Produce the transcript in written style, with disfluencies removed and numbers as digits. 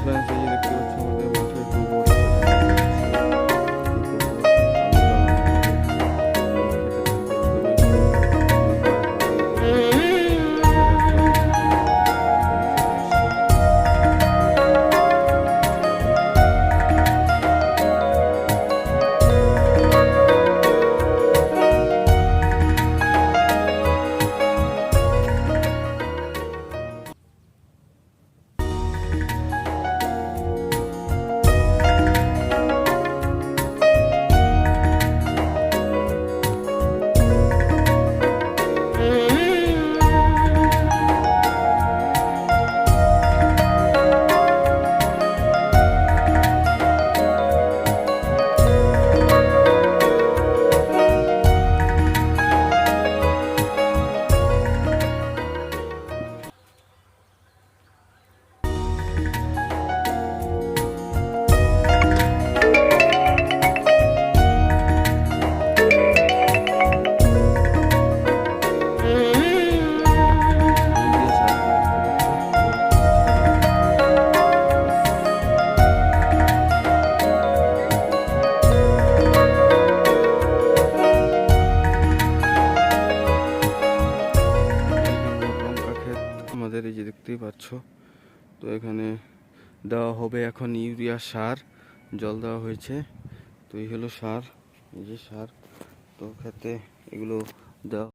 Friends, এই যে দেখতে পাচ্ছ আমাদের মাঠে গোবর আমাদের এই যে দেখতেই পাচ্ছ। তো এখানে দেওয়া হবে এখন ইউরিয়া সার, জল দেওয়া হয়েছে। তো এই হলো সার, এই যে সার। তো খেতে এগুলো দেওয়া